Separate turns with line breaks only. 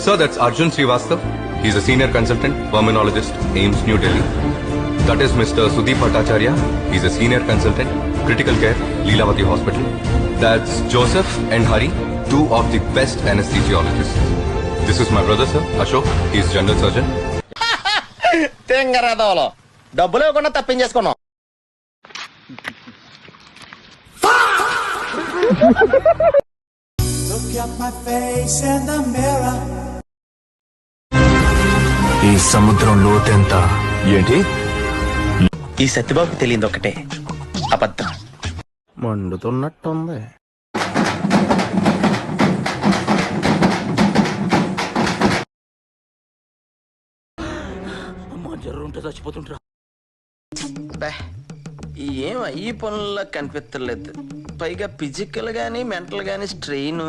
Sir, that's Arjun Srivastav. He's a senior consultant, pulmonologist, AIIMS, New Delhi. That is Mr. Sudeep Bhattacharya. He's a senior consultant, critical care, Leelavati Hospital. That's Joseph and Hari, two of the best anesthesiologists. This is my brother, sir, Ashok. He's general surgeon.
తెంగరాదోలో డబ్బులు ఇవ్వకుండా తప్పించేసుకున్నాం.
ఈ సముద్రం లోతెంత? ఏంటి?
ఈ సత్యబాబుకి తెలియదు ఒకటే, అబద్ధం.
మండుతున్నట్టుంది.
ఏం ఈ పనుల్లో కనిపించలేదు. పైగా ఫిజికల్ గానీ మెంటల్ గానీ స్ట్రెయిన్.